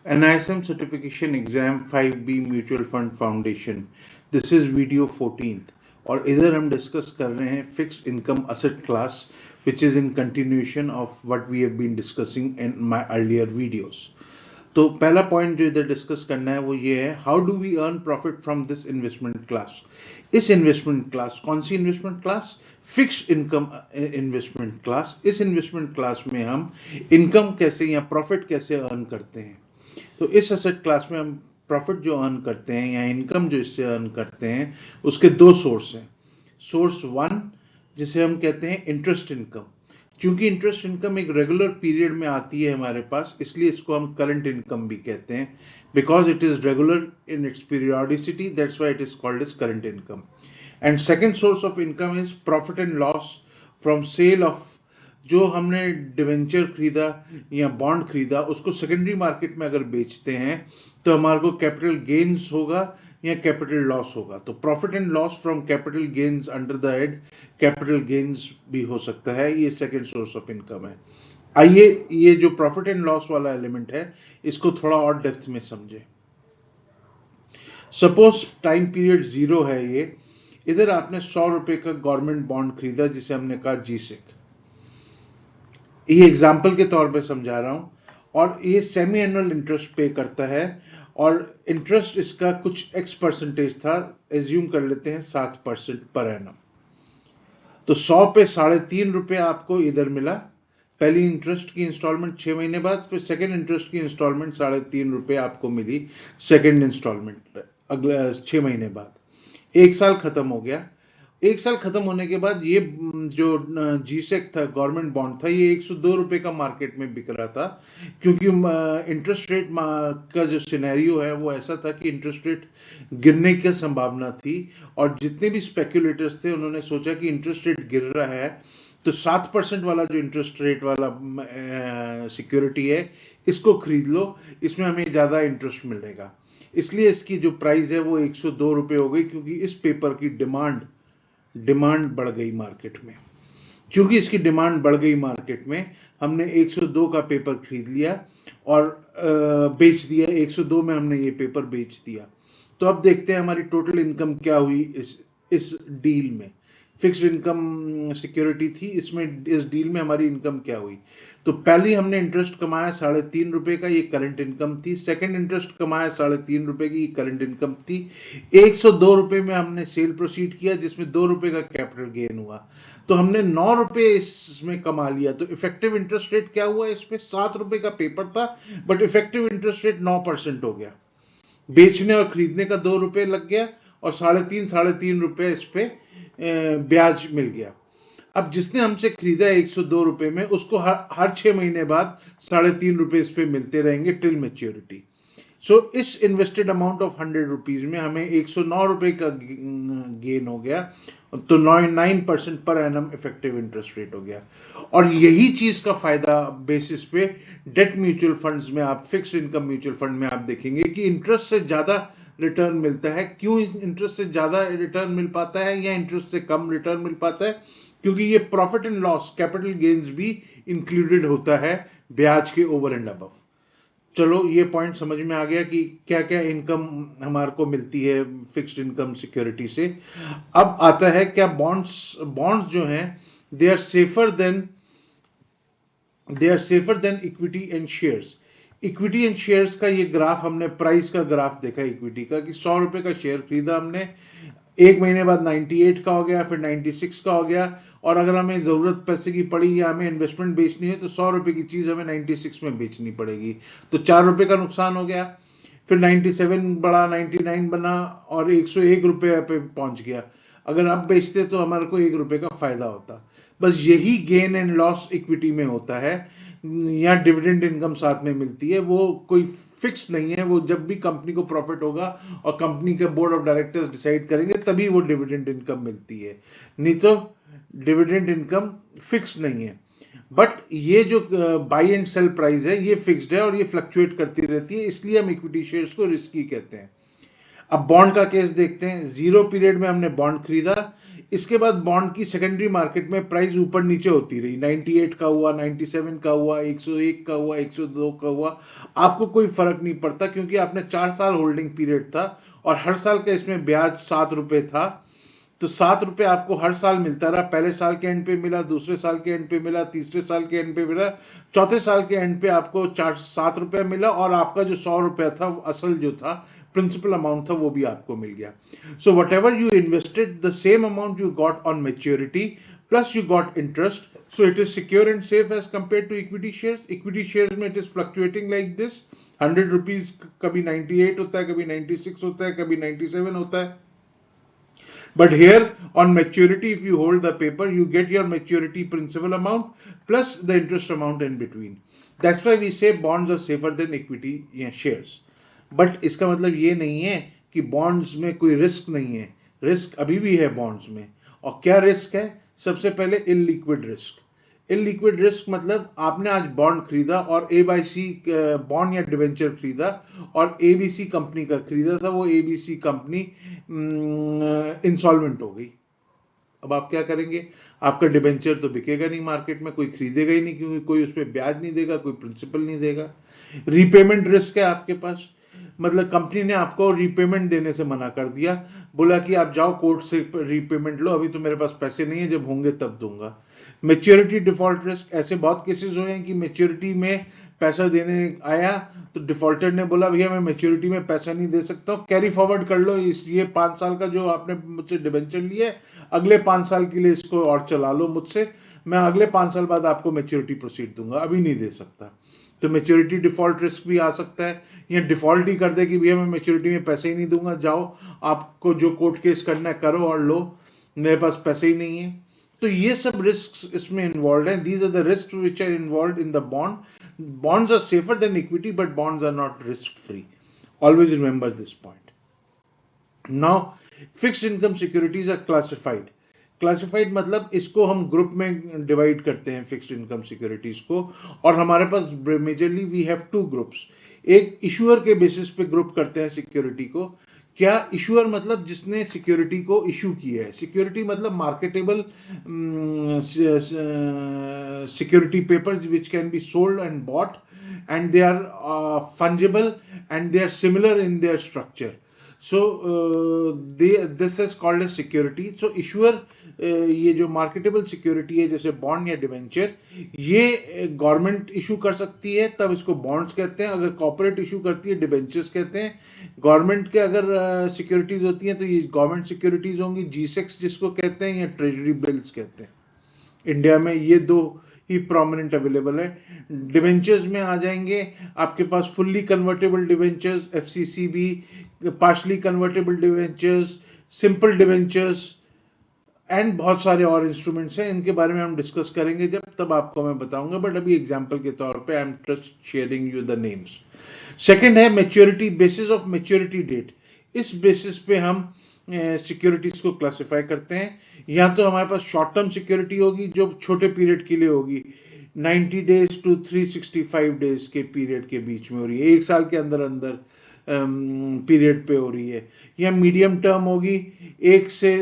NISM Certification Exam 5B Mutual Fund Foundation. This is video 14th और इधर हम discuss कर रहे हैं fixed income asset class which is in continuation of what we have been discussing in my earlier videos. तो पहला point जो इधर डिस्कस करना है वो ये है, how do we earn profit from this investment class. इस इन्वेस्टमेंट क्लास, कौन सी investment class? Fixed income investment class. इस इन्वेस्टमेंट क्लास में हम इनकम कैसे या प्रॉफिट कैसे अर्न करते हैं. तो इस असेट क्लास में हम प्रॉफिट जो अर्न करते हैं या इनकम जो इससे अर्न करते हैं उसके दो सोर्स हैं. सोर्स वन जिसे हम कहते हैं इंटरेस्ट इनकम. चूंकि इंटरेस्ट इनकम एक रेगुलर पीरियड में आती है हमारे पास, इसलिए इसको हम करंट इनकम भी कहते हैं. Because it is regular in its periodicity, that's why it is called as current income. And second source of income is profit and loss from sale of, जो हमने डिवेंचर खरीदा या बॉन्ड खरीदा उसको secondary market में अगर बेचते हैं तो हमारे को कैपिटल गेन्स होगा या कैपिटल लॉस होगा. तो profit and loss from capital gains under the head capital gains भी हो सकता है. ये सेकेंड सोर्स ऑफ इनकम है. आइए ये जो प्रॉफिट एंड लॉस वाला एलिमेंट है इसको थोड़ा और डेप्थ में समझे. सपोज टाइम पीरियड 0 है. ये इधर आपने 100 रुपए का गवर्नमेंट बॉन्ड खरीदा जिसे हमने कहा जीसेक. ये एग्जाम्पल के तौर पे समझा रहा हूँ. और ये सेमी एनुअल इंटरेस्ट पे करता है और इंटरेस्ट इसका कुछ एक्स परसेंटेज था, एज्यूम कर लेते हैं 7% पर एनम. तो 100 पे 3.5 रुपये आपको इधर मिला. पहली इंटरेस्ट की इंस्टॉलमेंट 6 महीने बाद, फिर सेकेंड इंटरेस्ट की इंस्टॉलमेंट 3.5 रुपये आपको मिली सेकेंड इंस्टॉलमेंट अगले 6 महीने बाद. 1 साल खत्म हो गया. 1 साल खत्म होने के बाद ये जो जीसेक था, गवर्नमेंट बॉन्ड था, ये 102 रुपये का मार्केट में बिक रहा था. क्योंकि इंटरेस्ट रेट का जो सिनेरियो है वो ऐसा था कि इंटरेस्ट रेट गिरने की संभावना थी और जितने भी स्पेक्यूलेटर्स थे उन्होंने सोचा कि इंटरेस्ट रेट गिर रहा है तो 7% वाला जो इंटरेस्ट रेट वाला सिक्योरिटी है इसको खरीद लो, इसमें हमें ज़्यादा इंटरेस्ट मिलेगा. इसलिए इसकी जो प्राइस है वो 102 रुपये हो गई, क्योंकि इस पेपर की डिमांड बढ़ गई मार्केट में. क्योंकि इसकी डिमांड बढ़ गई मार्केट में, हमने 102 का पेपर खरीद लिया और बेच दिया. 102 में हमने ये पेपर बेच दिया. तो अब देखते हैं हमारी टोटल इनकम क्या हुई इस डील में. फिक्स्ड इनकम सिक्योरिटी थी, इसमें इस डील में हमारी इनकम क्या हुई. तो पहली हमने इंटरेस्ट कमाया 3.5 रुपये का, ये करंट इनकम थी. सेकंड इंटरेस्ट कमाया 3.5 रुपये की, करंट इनकम थी. 102 रुपये में हमने सेल प्रोसीड किया जिसमें 2 रुपये का कैपिटल गेन हुआ. तो हमने 9 रुपये इसमें कमा लिया. तो इफेक्टिव इंटरेस्ट रेट क्या हुआ इसमें? 7 रुपये का पेपर था बट इफेक्टिव इंटरेस्ट रेट 9% हो गया. बेचने और खरीदने का 2 रुपये लग गया और 3.5 रुपये इस पे ब्याज मिल गया. अब जिसने हमसे खरीदा 102 रुपये में, उसको हर 6 महीने बाद 3.5 रुपये इस पे मिलते रहेंगे टिल मैच्योरिटी. सो इस इन्वेस्टेड अमाउंट ऑफ 100 रुपीज में हमें 109 रुपये का गेन हो गया. तो 9% per annum effective interest rate हो गया. और यही चीज का फायदा बेसिस पे डेट म्यूचुअल फंड्स में, आप फिक्स्ड इनकम म्यूचुअल फंड में आप देखेंगे कि इंटरेस्ट से ज्यादा रिटर्न मिलता है. क्यों इंटरेस्ट से ज्यादा रिटर्न मिल पाता है या इंटरेस्ट से कम रिटर्न मिल पाता है? क्योंकि ये profit and loss, capital gains भी इंक्लूडेड होता है ब्याज के ओवर एंड अबव. चलो ये पॉइंट समझ में आ गया कि क्या क्या इनकम हमारे को मिलती है फिक्स्ड इनकम सिक्योरिटी से. अब आता है क्या बॉन्ड्स जो हैं they are safer than equity and shares. Equity and shares का ये ग्राफ, हमने प्राइस का ग्राफ देखा इक्विटी का कि 100 रुपये का शेयर खरीदा हमने, 1 महीने बाद 98 का हो गया, फिर 96 का हो गया. और अगर हमें ज़रूरत पैसे की पड़ी या हमें इन्वेस्टमेंट बेचनी है तो 100 रुपये की चीज़ हमें 96 में बेचनी पड़ेगी. तो 4 रुपये का नुकसान हो गया. फिर 97 बढ़ा, 99 बना और 101 रुपये पे पहुंच गया. अगर अब बेचते तो हमारे को 1 रुपये का फायदा होता. बस यही गेन एंड लॉस इक्विटी में होता है. या डिविडेंड इनकम साथ में मिलती है, वो कोई फिक्स नहीं है. वो जब भी कंपनी को प्रॉफिट होगा और कंपनी के बोर्ड ऑफ डायरेक्टर्स डिसाइड करेंगे तभी वो डिविडेंड इनकम मिलती है, नहीं तो डिविडेंड इनकम फिक्स नहीं है. बट ये जो बाई एंड सेल प्राइस है ये फिक्स्ड है और ये फ्लक्चुएट करती रहती है, इसलिए हम इक्विटी शेयर्स को रिस्की कहते हैं. अब बॉन्ड का केस देखते हैं. 0 पीरियड में हमने बॉन्ड खरीदा, इसके बाद बॉन्ड की सेकेंडरी मार्केट में प्राइस ऊपर नीचे होती रही, 98 का हुआ, 97 का हुआ, 101 का हुआ, 102 का हुआ, आपको कोई फर्क नहीं पड़ता क्योंकि आपने 4 साल होल्डिंग पीरियड था और हर साल का इसमें ब्याज 7 रुपए था। तो 7 रुपए आपको हर साल मिलता रहा, पहले साल के एंड पे मिला, दूसरे साल के एंड पे मिला, तीसरे साल के एंड पे मिला, चौथे साल के एंड पे आपको 7 रुपए मिला और आपका जो 100 रुपया था असल जो था प्रिंसिपल अमाउंट था वो भी आपको मिल गया। So whatever you invested the same amount you got on maturity plus you got interest, so it is secure and safe as compare to equity shares. Equity shares में it is fluctuating like this, 100 rupees कभी 98 होता है, कभी 96 होता है, कभी 97 होता है। But here on maturity, if you hold the paper, you get your maturity principal amount plus the interest amount in between. That's why we say bonds are safer than equity shares. But इसका मतलब ये नहीं है कि bonds में कोई risk नहीं है, रिस्क अभी भी है bonds में। और क्या रिस्क है? सबसे पहले illiquid रिस्क। इलिक्विड रिस्क मतलब आपने आज बॉन्ड खरीदा और ABC बॉन्ड या डिवेंचर खरीदा और ABC कंपनी का खरीदा था, वो ABC कंपनी इंसॉल्वेंट हो गई। अब आप क्या करेंगे? आपका डिवेंचर तो बिकेगा नहीं मार्केट में, कोई खरीदेगा ही नहीं क्योंकि कोई उस पर ब्याज नहीं देगा, कोई प्रिंसिपल नहीं देगा। रीपेमेंट रिस्क है आपके पास, मतलब कंपनी ने आपको रीपेमेंट देने से मना कर दिया, बोला कि आप जाओ कोर्ट से रीपेमेंट लो, अभी तो मेरे पास पैसे नहीं है, जब होंगे तब दूंगा। मेच्योरिटी डिफॉल्ट रिस्क, ऐसे बहुत केसेस हुए हैं कि मेच्योरिटी में पैसा देने आया तो डिफॉल्टर ने बोला भैया मैं मेच्योरिटी में पैसा नहीं दे सकता हूँ, कैरी फॉरवर्ड कर लो, इस ये 5 साल का जो आपने मुझसे डिवेंचर लिया है अगले 5 साल के लिए इसको और चला लो मुझसे, मैं अगले 5 साल बाद आपको मेच्योरिटी प्रोसीड दूंगा, अभी नहीं दे सकता। तो मेच्योरिटी डिफॉल्ट रिस्क भी आ सकता है, या डिफॉल्ट ही कर दे कि भैया मैं मेच्योरिटी में पैसे ही नहीं दूंगा, जाओ आपको जो कोर्ट केस करना है करो और लो, मेरे पास पैसे ही नहीं है। तो ये सब रिस्क इसमें इन्वॉल्व हैं। These are the risk which are involve in the bond. Bonds are safer than equity but bonds are not risk free, always remember this point. Now fixed income securities are classified. Classified मतलब इसको हम group में divide करते हैं fixed income securities को, और हमारे पास majorly we have 2 groups. एक इशूअर के बेसिस पे ग्रुप करते हैं सिक्योरिटी को। क्या इशूअर मतलब जिसने सिक्योरिटी को इशू किया है, सिक्योरिटी मतलब marketable security papers which can be sold and bought and they are fungible and they are similar in their structure, so this is called as security. So issuer ये जो marketable security है जैसे bond या debenture, ये government issue कर सकती है तब इसको बॉन्ड्स कहते हैं, अगर कॉर्पोरेट इशू करती है डिवेंचर्स कहते हैं। गवर्नमेंट के अगर सिक्योरिटीज होती हैं तो ये गवर्नमेंट सिक्योरिटीज होंगी, G-Secs जिसको कहते हैं, या ट्रेजरी बिल्स कहते हैं। इंडिया में ये 2 ही प्रोमिनेंट अवेलेबल है। डिवेंचर्स में आ जाएंगे आपके पास fully convertible debentures, FCCB, partially convertible debentures, simple debentures and बहुत सारे और इंस्ट्रूमेंट्स हैं, इनके बारे में हम डिस्कस करेंगे जब, तब आपको मैं बताऊंगा, बट अभी एग्जांपल के तौर पे I am just sharing you the names. Second है maturity, basis of maturity date. इस बेसिस पे हम सिक्योरिटीज को क्लासिफाई करते हैं। या तो हमारे पास शॉर्ट टर्म सिक्योरिटी होगी जो छोटे पीरियड के लिए होगी, 90 डेज टू 365 डेज के पीरियड के बीच में हो रही है, 1 साल के अंदर अंदर पीरियड पे हो रही है। या मीडियम टर्म होगी 1 से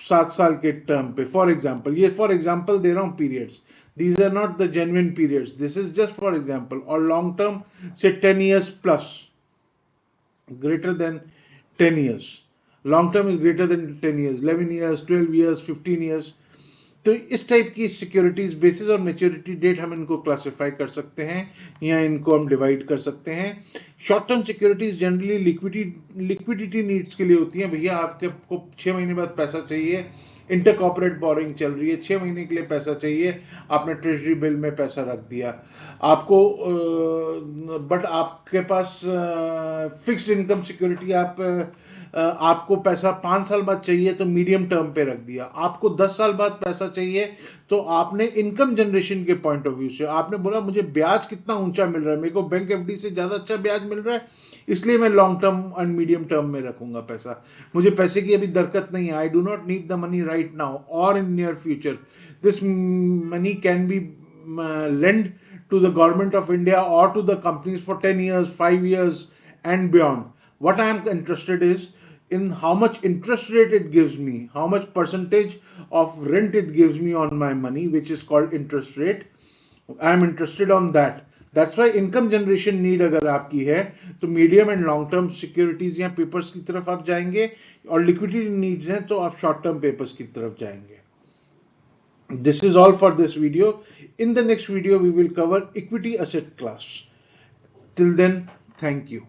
7 साल के टर्म पे। फॉर एग्जाम्पल दे रहा हूँ periods, these are not the genuine periods, this is just for example। और लॉन्ग टर्म से 10 years plus, greater than 10 years, long term is greater than 10 years, 11 years, 12 years, 15 years। तो इस type की securities basis और maturity date हम इनको classify कर सकते हैं या इनको हम डिवाइड कर सकते हैं। Short term securities generally liquidity needs के लिए होती हैं। भैया आपको 6 महीने बाद पैसा चाहिए, इंटर कॉर्पोरेट बोरिंग चल रही है, 6 महीने के लिए पैसा चाहिए, आपने ट्रेजरी बिल में पैसा रख दिया आपको, बट आपके पास फिक्स्ड इनकम सिक्योरिटी, आपको पैसा 5 साल बाद चाहिए तो मीडियम टर्म पे रख दिया, आपको 10 साल बाद पैसा चाहिए तो आपने इनकम जनरेशन के पॉइंट ऑफ व्यू से आपने बोला मुझे ब्याज कितना ऊंचा मिल रहा है, मेरे को बैंक FD से ज्यादा अच्छा ब्याज मिल रहा है, इसलिए मैं long term and medium term में रखूंगा पैसा, मुझे पैसे की अभी दिक्कत नहीं है, I do not need the money right now और in near future, this money can be lent to the government of India or to the companies for 10 years, 5 years and beyond. What I am interested is in how much interest rate it gives me, how much percentage of rent it gives me on my money, which is called interest rate. I am interested on that. That's why income generation need अगर आपकी है तो medium and long term securities या papers की तरफ आप जाएंगे, और लिक्विडिटी नीड्स हैं तो आप शॉर्ट टर्म पेपर्स की तरफ जाएंगे. This is all for this video. In the next video we will cover equity asset class. Till then, thank you.